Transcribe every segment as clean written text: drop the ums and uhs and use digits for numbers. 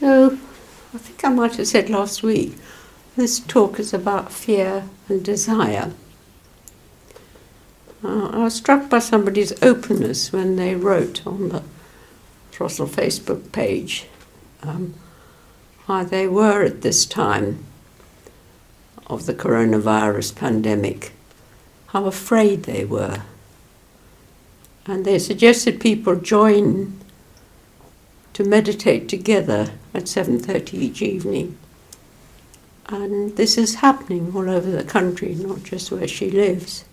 So, I think I might have said last week, this talk is about fear and desire. I was struck by somebody's openness when they wrote on the Throssel Facebook page how they were at this time of the coronavirus pandemic, how afraid they were. And they suggested people join to meditate together at 7:30 each evening. And this is happening all over the country, not just where she lives.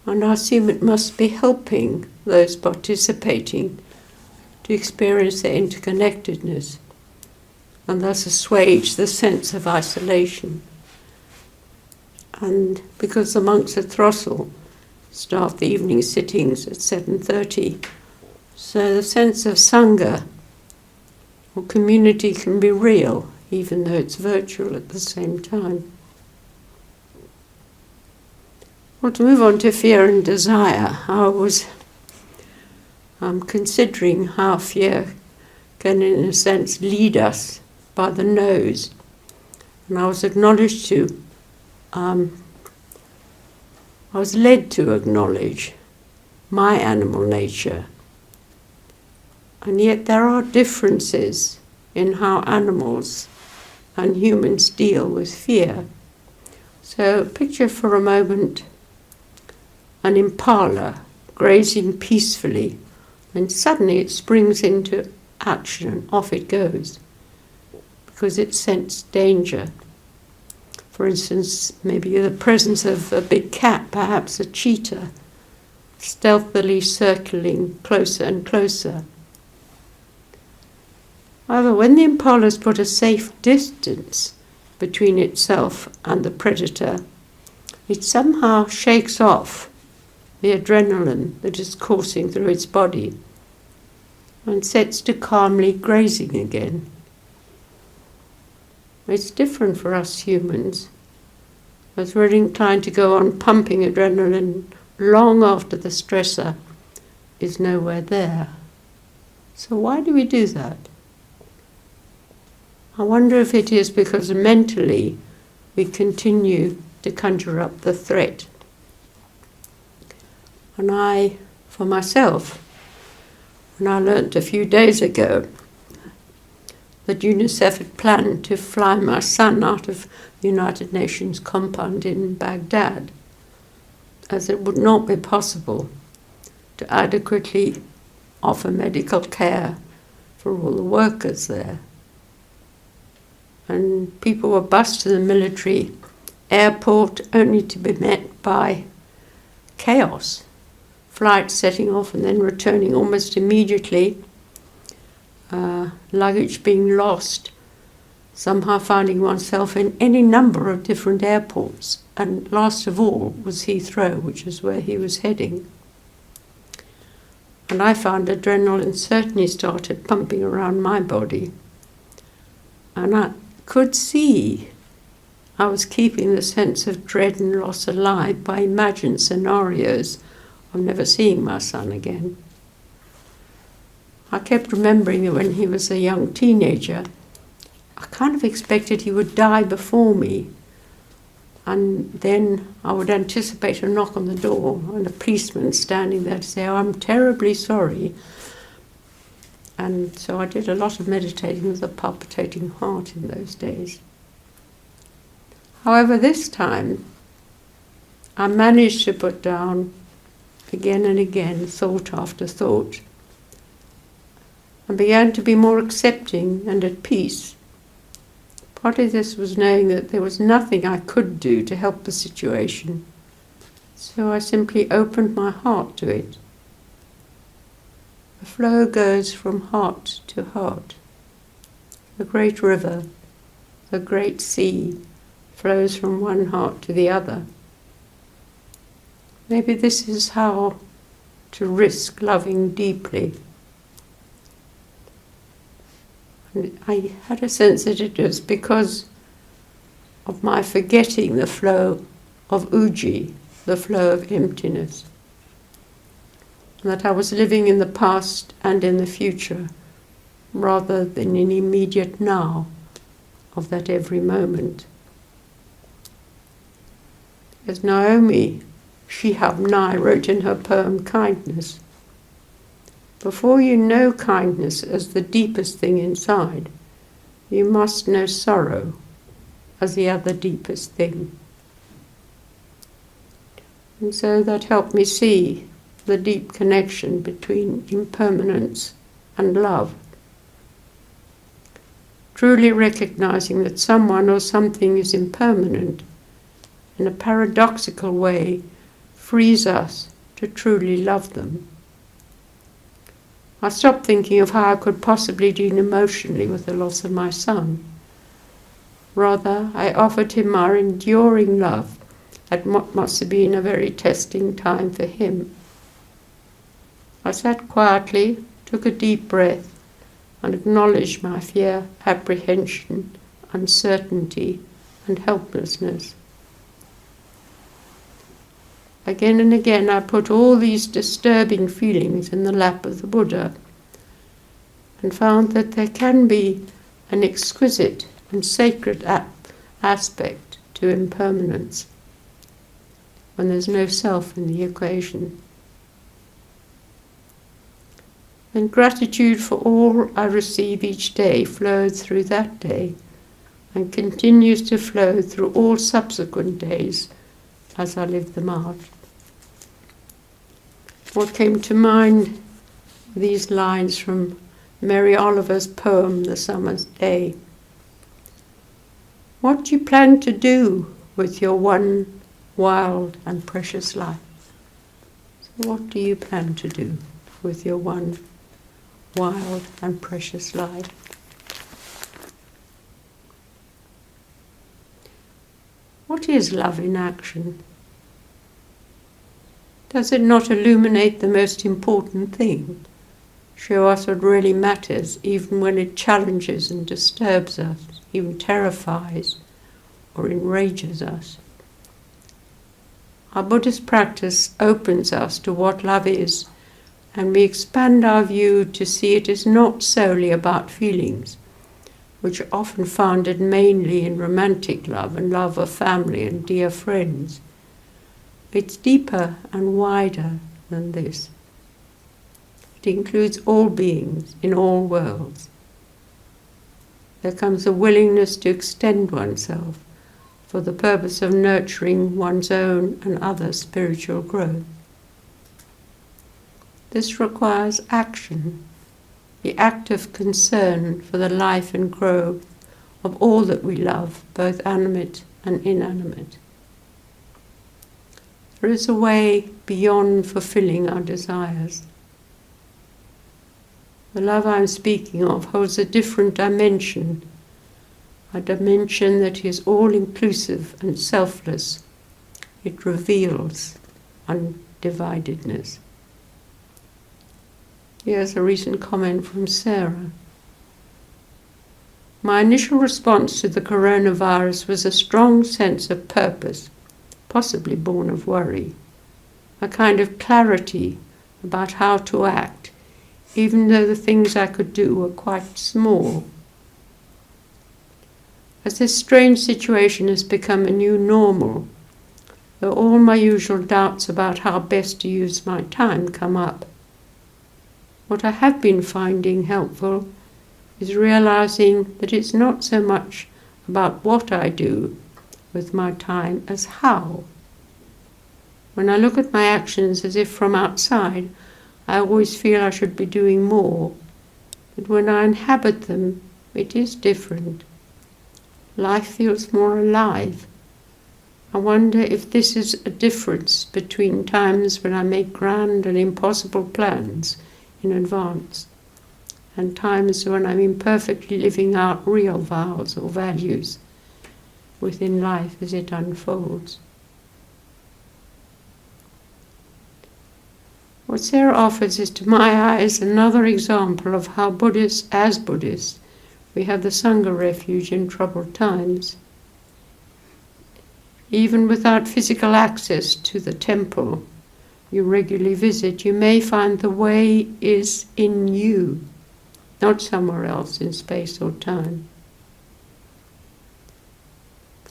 And I assume it must be helping those participating to experience their interconnectedness and thus assuage the sense of isolation. And because the monks at Throssel start the evening sittings at 7:30, so the sense of Sangha or community can be real, even though it's virtual at the same time. Well, to move on to fear and desire, I was considering how fear can, in a sense, lead us by the nose. And I was led to acknowledge my animal nature. And yet there are differences in how animals and humans deal with fear. So picture for a moment an impala grazing peacefully, and suddenly it springs into action and off it goes because it sensed danger. For instance, maybe the presence of a big cat, perhaps a cheetah, stealthily circling closer and closer. However, when the impala has put a safe distance between itself and the predator, it somehow shakes off the adrenaline that is coursing through its body and sets to calmly grazing again. It's different for us humans, as we're inclined to go on pumping adrenaline long after the stressor is nowhere there. So why do we do that? I wonder if it is because mentally we continue to conjure up the threat. And I, for myself, when I learnt a few days ago that UNICEF had planned to fly my son out of the United Nations compound in Baghdad, as it would not be possible to adequately offer medical care for all the workers there. And people were bused to the military airport only to be met by chaos. Flights setting off and then returning almost immediately, luggage being lost, somehow finding oneself in any number of different airports, and last of all was Heathrow, which is where he was heading. And I found adrenaline certainly started pumping around my body, and I could see I was keeping the sense of dread and loss alive by imagined scenarios of never seeing my son again. I kept remembering that when he was a young teenager, I kind of expected he would die before me, and then I would anticipate a knock on the door and a policeman standing there to say, "Oh, I'm terribly sorry." And so I did a lot of meditating with a palpitating heart in those days. However, this time I managed to put down again and again, thought after thought, and began to be more accepting and at peace. Part of this was knowing that there was nothing I could do to help the situation, so I simply opened my heart to it. The flow goes from heart to heart. The great river, the great sea, flows from one heart to the other. Maybe this is how to risk loving deeply. And I had a sense that it was because of my forgetting the flow of uji, the flow of emptiness. And that I was living in the past and in the future rather than in immediate now of that every moment. As Naomi Shihab-Nye wrote in her poem Kindness, before you know kindness as the deepest thing inside, you must know sorrow as the other deepest thing. And so that helped me see the deep connection between impermanence and love. Truly recognizing that someone or something is impermanent in a paradoxical way frees us to truly love them. I stopped thinking of how I could possibly deal emotionally with the loss of my son. Rather, I offered him our enduring love at what must have been a very testing time for him. I sat quietly, took a deep breath, and acknowledged my fear, apprehension, uncertainty, and helplessness. Again and again I put all these disturbing feelings in the lap of the Buddha and found that there can be an exquisite and sacred aspect to impermanence when there's no self in the equation. And gratitude for all I receive each day flowed through that day and continues to flow through all subsequent days as I live them out. What came to mind, these lines from Mary Oliver's poem, The Summer's Day. What do you plan to do with your one wild and precious life? So what do you plan to do with your one wild and precious life? What is love in action? Does it not illuminate the most important thing? Show us what really matters, even when it challenges and disturbs us, even terrifies or enrages us? Our Buddhist practice opens us to what love is, and we expand our view to see it is not solely about feelings, which are often founded mainly in romantic love and love of family and dear friends. It's deeper and wider than this. It includes all beings in all worlds. There comes a willingness to extend oneself for the purpose of nurturing one's own and other spiritual growth. This requires action, the active concern for the life and growth of all that we love, both animate and inanimate. There is a way beyond fulfilling our desires. The love I'm speaking of holds a different dimension, a dimension that is all-inclusive and selfless. It reveals undividedness. Here's a recent comment from Sarah. My initial response to the coronavirus was a strong sense of purpose, possibly born of worry, a kind of clarity about how to act, even though the things I could do were quite small. As this strange situation has become a new normal, though all my usual doubts about how best to use my time come up, what I have been finding helpful is realizing that it's not so much about what I do with my time as how. When I look at my actions as if from outside, I always feel I should be doing more. But when I inhabit them, it is different. Life feels more alive. I wonder if this is a difference between times when I make grand and impossible plans in advance and times when I'm imperfectly living out real vows or values within life as it unfolds. What Sarah offers is, to my eyes, another example of how as Buddhists, we have the Sangha refuge in troubled times. Even without physical access to the temple you regularly visit, you may find the way is in you. not somewhere else in space or time.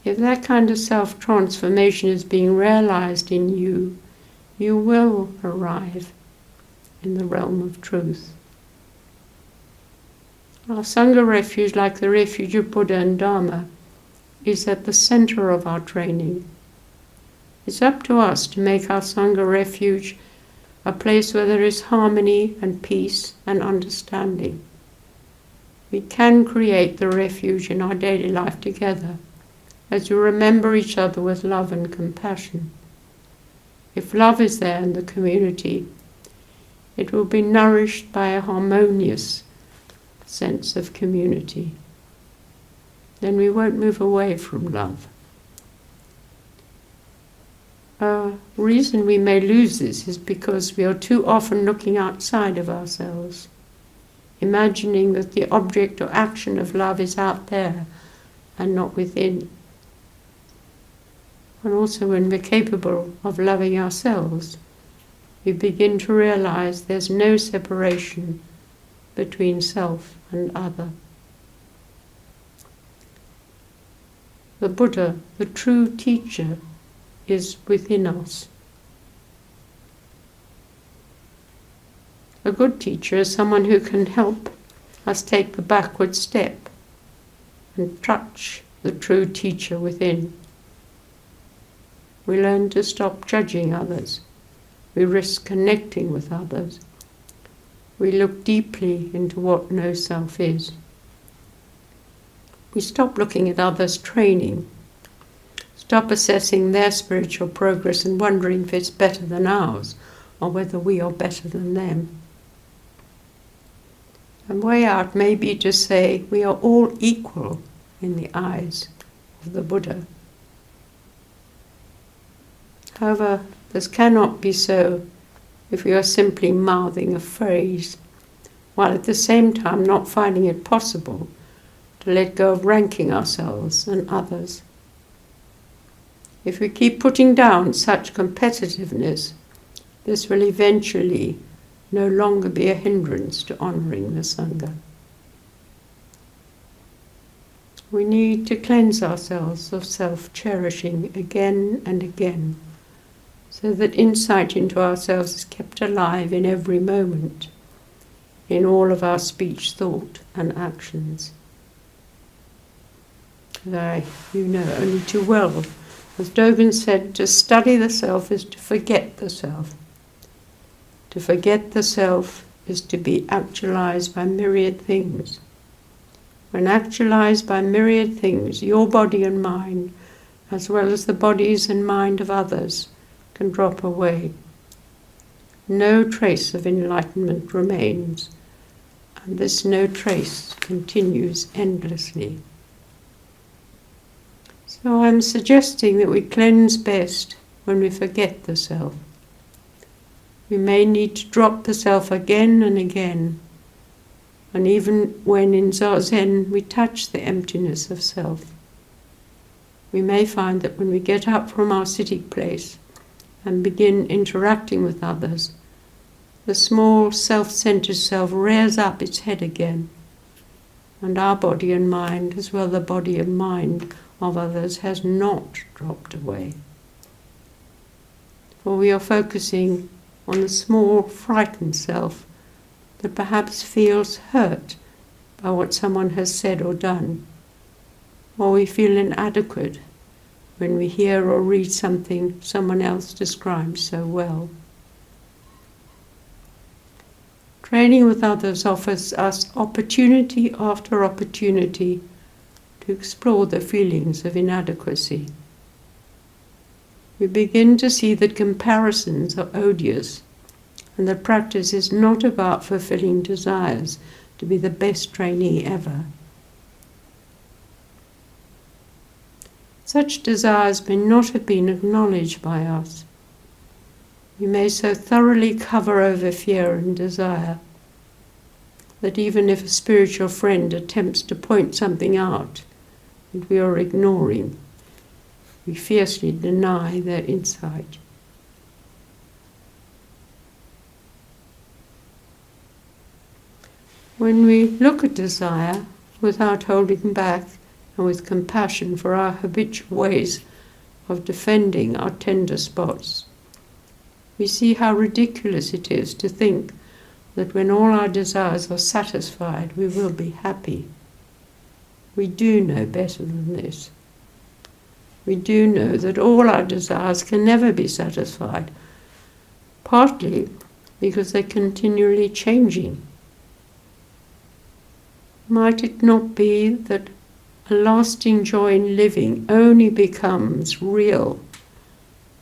If that kind of self-transformation is being realized in you, you will arrive in the realm of truth. Our Sangha refuge, like the refuge of Buddha and Dharma, is at the center of our training. It's up to us to make our Sangha refuge a place where there is harmony and peace and understanding. We can create the refuge in our daily life together as we remember each other with love and compassion. If love is there in the community, it will be nourished by a harmonious sense of community. Then we won't move away from love. A reason we may lose this is because we are too often looking outside of ourselves, imagining that the object or action of love is out there and not within. And also when we're capable of loving ourselves, we begin to realize there's no separation between self and other. The Buddha, the true teacher, is within us. A good teacher is someone who can help us take the backward step and touch the true teacher within. We learn to stop judging others. We risk connecting with others. We look deeply into what no self is. We stop looking at others' training. Stop assessing their spiritual progress and wondering if it's better than ours or whether we are better than them. And way out may be to say we are all equal in the eyes of the Buddha. However, this cannot be so if we are simply mouthing a phrase, while at the same time not finding it possible to let go of ranking ourselves and others. If we keep putting down such competitiveness, this will eventually no longer be a hindrance to honouring the Sangha. We need to cleanse ourselves of self-cherishing again and again, so that insight into ourselves is kept alive in every moment, in all of our speech, thought and actions. You know only too well, as Dogen said, to study the self is to forget the self. To forget the self is to be actualized by myriad things. When actualized by myriad things, your body and mind, as well as the bodies and mind of others, can drop away. No trace of enlightenment remains, and this no trace continues endlessly. So I'm suggesting that we cleanse best when we forget the self. We may need to drop the self again and again, and even when in Zazen we touch the emptiness of self. We may find that when we get up from our sitting place and begin interacting with others, the small self-centered self rears up its head again, and our body and mind, as well the body and mind of others, has not dropped away. For we are focusing on the small frightened self that perhaps feels hurt by what someone has said or done, or we feel inadequate when we hear or read something someone else describes so well. Training with others offers us opportunity after opportunity to explore the feelings of inadequacy. We begin to see that comparisons are odious, and that practice is not about fulfilling desires to be the best trainee ever. Such desires may not have been acknowledged by us. We may so thoroughly cover over fear and desire that even if a spiritual friend attempts to point something out that we are ignoring, we fiercely deny their insight. When we look at desire without holding back and with compassion for our habitual ways of defending our tender spots, we see how ridiculous it is to think that when all our desires are satisfied, we will be happy. We do know better than this. We do know that all our desires can never be satisfied, partly because they're continually changing. Might it not be that a lasting joy in living only becomes real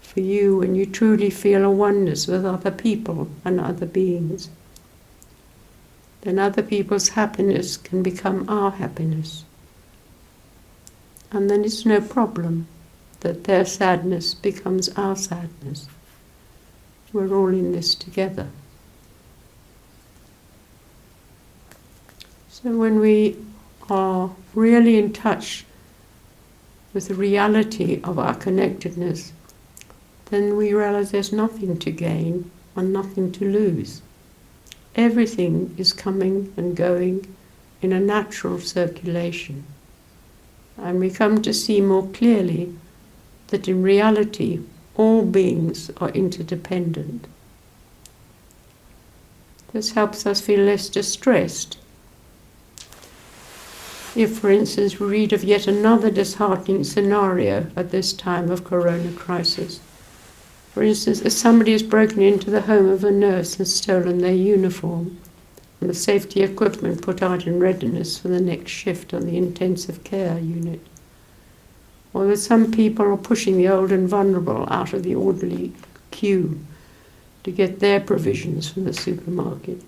for you when you truly feel a oneness with other people and other beings? Then other people's happiness can become our happiness. And then it's no problem that their sadness becomes our sadness. We're all in this together. So when we are really in touch with the reality of our connectedness, then we realize there's nothing to gain and nothing to lose. Everything is coming and going in a natural circulation. And we come to see more clearly that in reality all beings are interdependent. This helps us feel less distressed. If, for instance, we read of yet another disheartening scenario at this time of corona crisis, for instance, if somebody has broken into the home of a nurse and stolen their uniform and the safety equipment put out in readiness for the next shift on the intensive care unit, or that some people are pushing the old and vulnerable out of the orderly queue to get their provisions from the supermarket.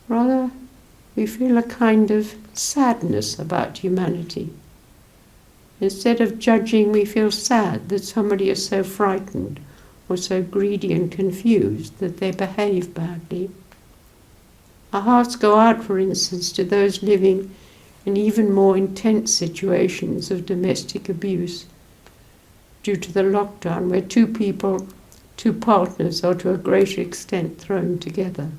Rather, we feel a kind of sadness about humanity. Instead of judging, we feel sad that somebody is so frightened or so greedy and confused that they behave badly. Our hearts go out, for instance, to those living in even more intense situations of domestic abuse due to the lockdown, where two partners are to a greater extent thrown together.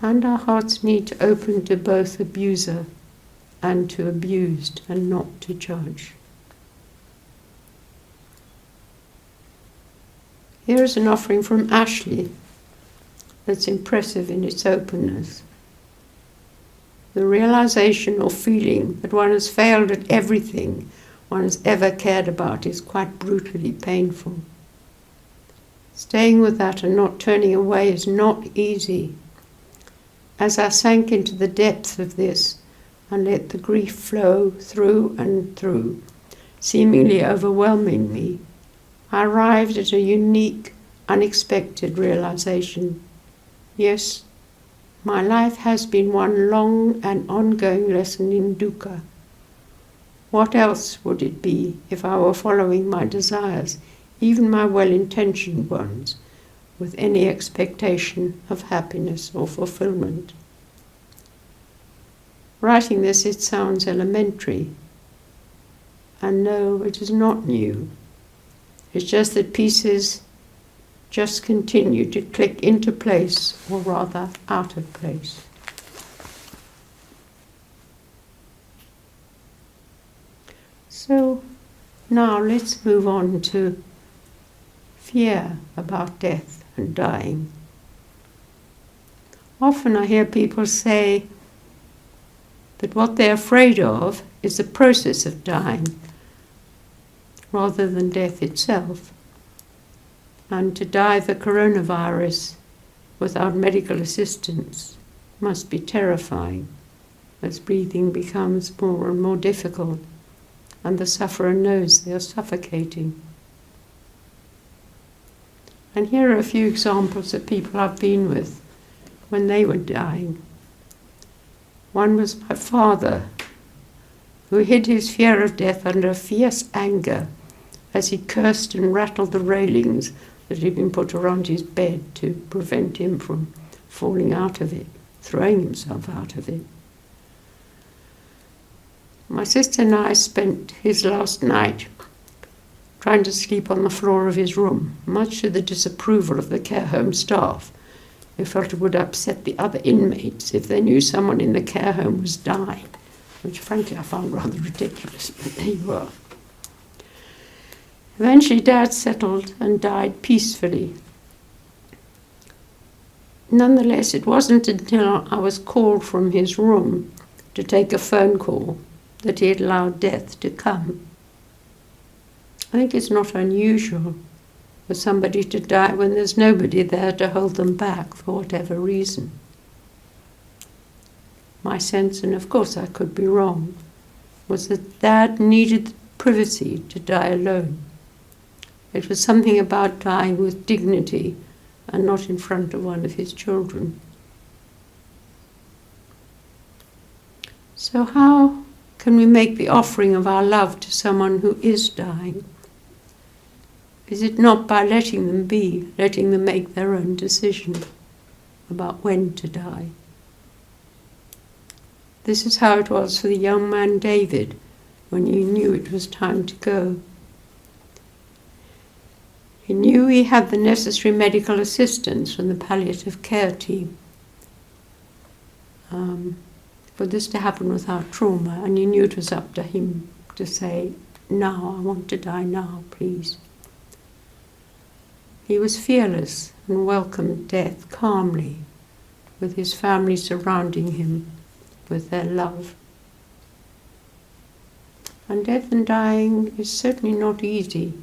And our hearts need to open to both abuser and to abused, and not to judge. Here is an offering from Ashley that's impressive in its openness. The realization or feeling that one has failed at everything one has ever cared about is quite brutally painful. Staying with that and not turning away is not easy. As I sank into the depths of this and let the grief flow through and through, seemingly overwhelming me, I arrived at a unique, unexpected realization. Yes, my life has been one long and ongoing lesson in dukkha. What else would it be if I were following my desires, even my well-intentioned ones, with any expectation of happiness or fulfillment? Writing this, it sounds elementary. And no, it is not new. It's just that pieces just continue to click into place, or rather out of place. So now let's move on to fear about death and dying. Often I hear people say that what they're afraid of is the process of dying rather than death itself. And to die of the coronavirus without medical assistance must be terrifying, as breathing becomes more and more difficult and the sufferer knows they are suffocating. And here are a few examples of people I've been with when they were dying. One was my father, who hid his fear of death under a fierce anger as he cursed and rattled the railings that had been put around his bed to prevent him from falling out of it, throwing himself out of it. My sister and I spent his last night trying to sleep on the floor of his room, much to the disapproval of the care home staff, who felt it would upset the other inmates if they knew someone in the care home was dying, which frankly I found rather ridiculous, but there you are. Eventually Dad settled and died peacefully. Nonetheless, it wasn't until I was called from his room to take a phone call that he had allowed death to come. I think it's not unusual for somebody to die when there's nobody there to hold them back for whatever reason. My sense, and of course I could be wrong, was that Dad needed privacy to die alone. It was something about dying with dignity and not in front of one of his children. So how can we make the offering of our love to someone who is dying? Is it not by letting them be, letting them make their own decision about when to die? This is how it was for the young man David when he knew it was time to go. He knew he had the necessary medical assistance from the palliative care team for this to happen without trauma, and he knew it was up to him to say, "Now, I want to die now, please." He was fearless and welcomed death calmly, with his family surrounding him with their love. And death and dying is certainly not easy,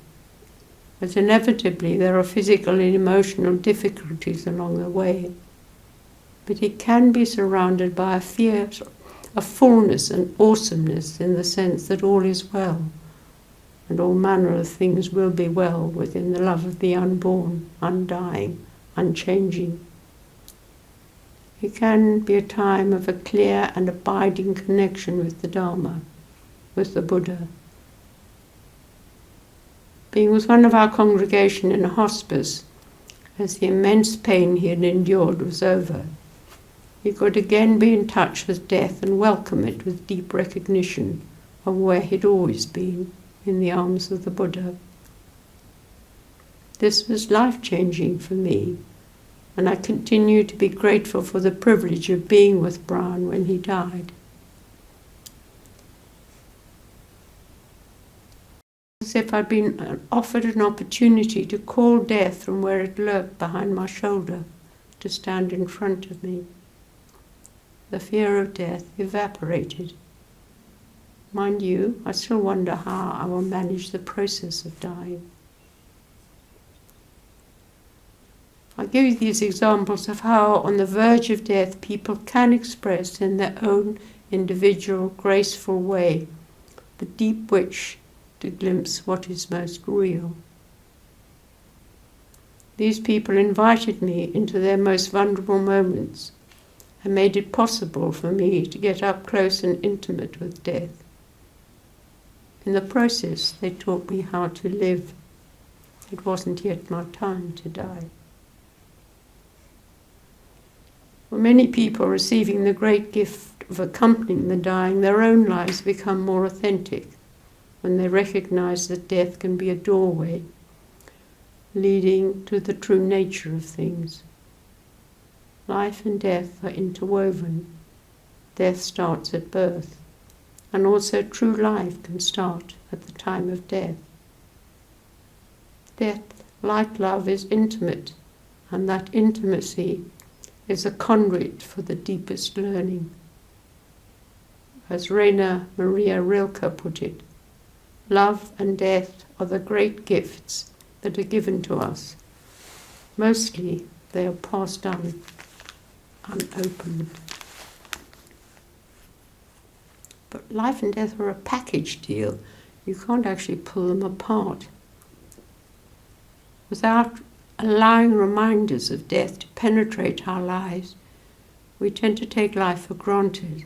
as inevitably there are physical and emotional difficulties along the way. But it can be surrounded by a fear, a fullness and awesomeness in the sense that all is well, and all manner of things will be well within the love of the unborn, undying, unchanging. It can be a time of a clear and abiding connection with the Dharma, with the Buddha. Being with one of our congregation in a hospice, as the immense pain he had endured was over, he could again be in touch with death and welcome it with deep recognition of where he'd always been, in the arms of the Buddha. This was life-changing for me, and I continue to be grateful for the privilege of being with Brian when he died. As if I'd been offered an opportunity to call death from where it lurked behind my shoulder, to stand in front of me. The fear of death evaporated. Mind you, I still wonder how I will manage the process of dying. I give you these examples of how, on the verge of death, people can express in their own individual, graceful way the deep wish to glimpse what is most real. These people invited me into their most vulnerable moments and made it possible for me to get up close and intimate with death. In the process, they taught me how to live. It wasn't yet my time to die. For many people receiving the great gift of accompanying the dying, their own lives become more authentic when they recognize that death can be a doorway leading to the true nature of things. Life and death are interwoven. Death starts at birth, and also true life can start at the time of death. Death, like love, is intimate, and that intimacy is a conduit for the deepest learning. As Rainer Maria Rilke put it, love and death are the great gifts that are given to us. Mostly they are passed on unopened. But life and death are a package deal. You can't actually pull them apart. Without allowing reminders of death to penetrate our lives, we tend to take life for granted,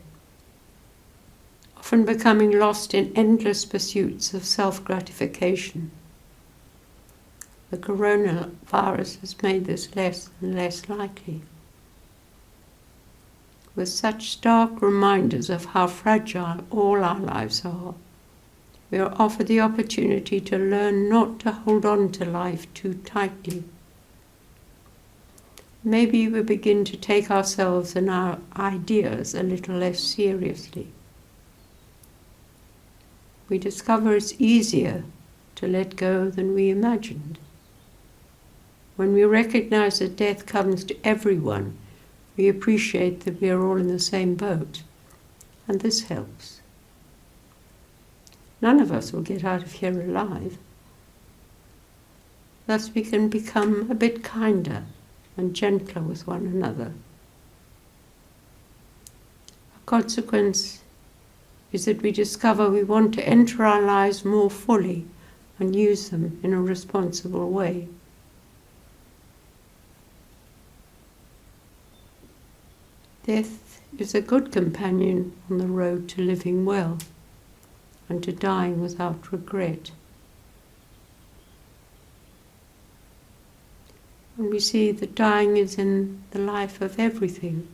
often becoming lost in endless pursuits of self-gratification. The coronavirus has made this less and less likely. With such stark reminders of how fragile all our lives are, we are offered the opportunity to learn not to hold on to life too tightly. Maybe we begin to take ourselves and our ideas a little less seriously. We discover it's easier to let go than we imagined. When we recognize that death comes to everyone, we appreciate that we are all in the same boat, and this helps. None of us will get out of here alive. Thus we can become a bit kinder and gentler with one another. A consequence is that we discover we want to enter our lives more fully and use them in a responsible way. Death is a good companion on the road to living well and to dying without regret. And we see that dying is in the life of everything.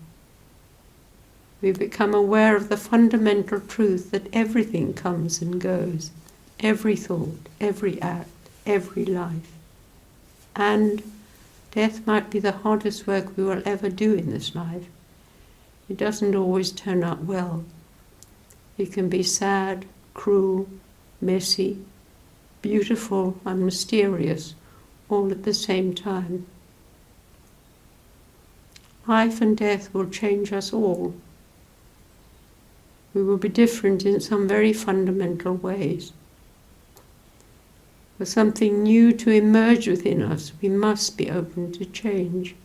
We become aware of the fundamental truth that everything comes and goes, every thought, every act, every life. And death might be the hardest work we will ever do in this life. It doesn't always turn out well. It can be sad, cruel, messy, beautiful and mysterious, all at the same time. Life and death will change us all. We will be different in some very fundamental ways. For something new to emerge within us, we must be open to change.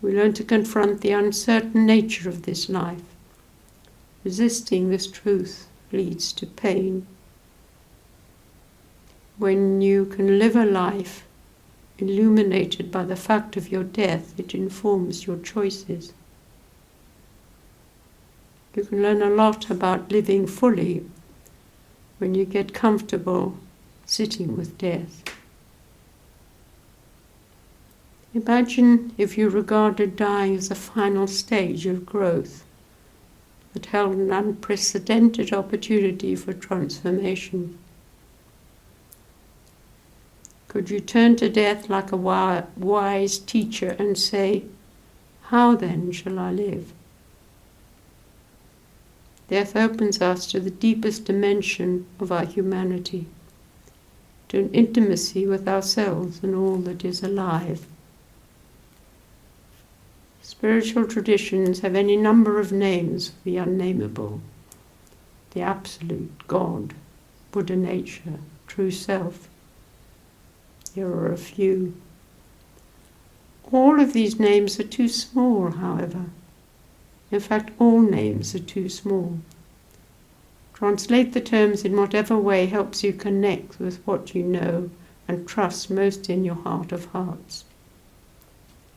We learn to confront the uncertain nature of this life. Resisting this truth leads to pain. When you can live a life illuminated by the fact of your death, it informs your choices. You can learn a lot about living fully when you get comfortable sitting with death. Imagine if you regarded dying as a final stage of growth that held an unprecedented opportunity for transformation. Could you turn to death like a wise teacher and say, "How then shall I live?" Death opens us to the deepest dimension of our humanity, to an intimacy with ourselves and all that is alive. Spiritual traditions have any number of names for the unnameable: the Absolute, God, Buddha nature, True Self. Here are a few. All of these names are too small, however. In fact, all names are too small. Translate the terms in whatever way helps you connect with what you know and trust most in your heart of hearts.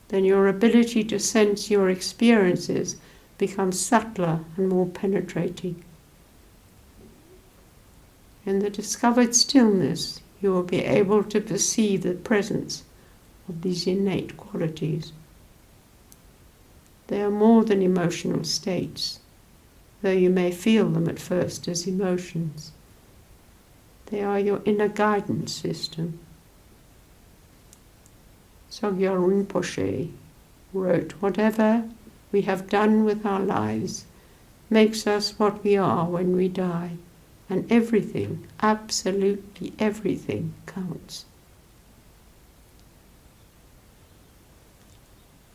Then your ability to sense your experiences becomes subtler and more penetrating. In the discovered stillness, you will be able to perceive the presence of these innate qualities. They are more than emotional states, though you may feel them at first as emotions. They are your inner guidance system. Sogyal Rinpoche wrote, "Whatever we have done with our lives makes us what we are when we die, and everything, absolutely everything, counts."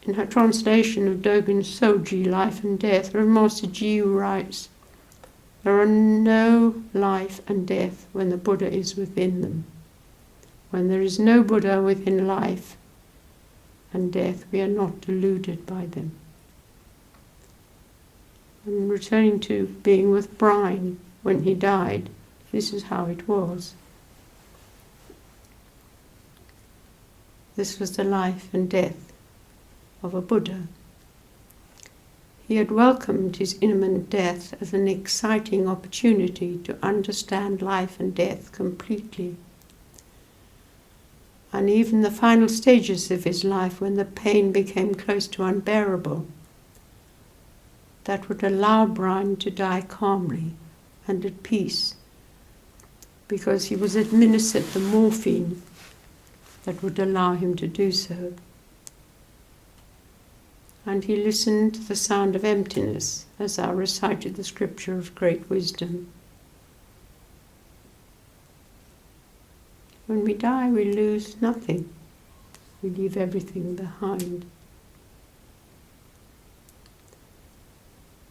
In her translation of Dogen Soji, Life and Death, Reverend Master Jiu writes, "There are no life and death when the Buddha is within them. When there is no Buddha within life and death, we are not deluded by them." And returning to being with Brian when he died, this is how it was. This was the life and death of a Buddha. He had welcomed his imminent death as an exciting opportunity to understand life and death completely. And even the final stages of his life, when the pain became close to unbearable, that would allow Brian to die calmly and at peace, because he was administered the morphine that would allow him to do so. And he listened to the sound of emptiness as I recited the scripture of great wisdom. When we die, we lose nothing. We leave everything behind.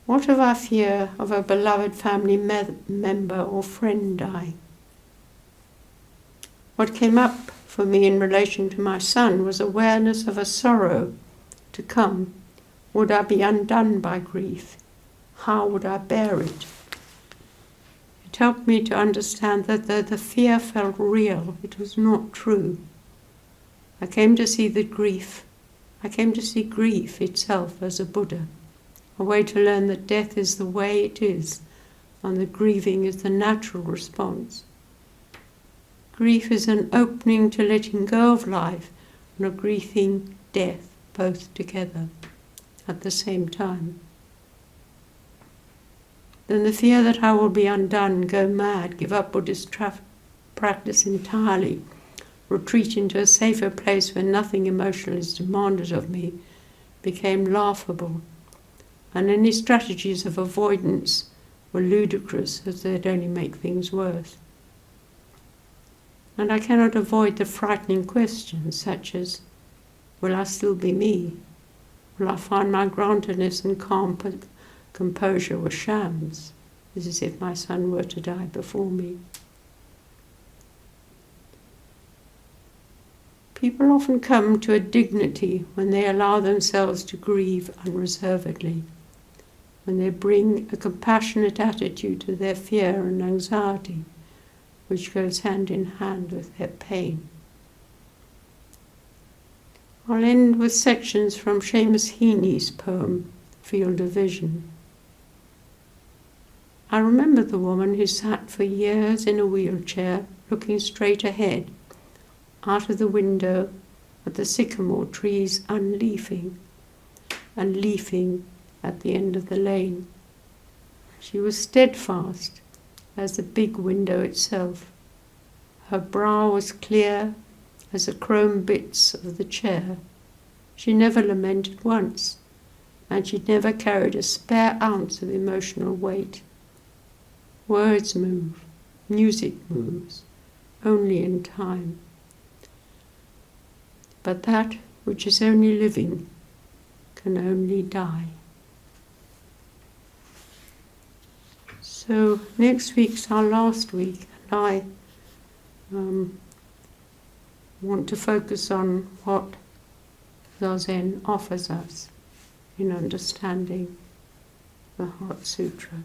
What of our fear of a beloved family member or friend dying? What came up for me in relation to my son was awareness of a sorrow to come. Would I be undone by grief? How would I bear it? It helped me to understand that though the fear felt real, it was not true. I came to see grief itself as a Buddha, a way to learn that death is the way it is, and that grieving is the natural response. Grief is an opening to letting go of life and a grieving death, both together at the same time. Then the fear that I will be undone, go mad, give up Buddhist practice entirely, retreat into a safer place where nothing emotional is demanded of me, became laughable, and any strategies of avoidance were ludicrous, as they'd only make things worse. And I cannot avoid the frightening questions such as, will I still be me? Will I find my groundedness and calm composure were shams? It's as if my son were to die before me. People often come to a dignity when they allow themselves to grieve unreservedly, when they bring a compassionate attitude to their fear and anxiety, which goes hand in hand with their pain. I'll end with sections from Seamus Heaney's poem, Field of Vision. I remember the woman who sat for years in a wheelchair, looking straight ahead, out of the window at the sycamore trees unleafing and leafing at the end of the lane. She was steadfast as the big window itself. Her brow was clear as the chrome bits of the chair. She never lamented once, and she never carried a spare ounce of emotional weight. Words move, music moves, only in time. But that which is only living can only die. So next week's our last week, and I want to focus on what Zazen offers us in understanding the Heart Sutra.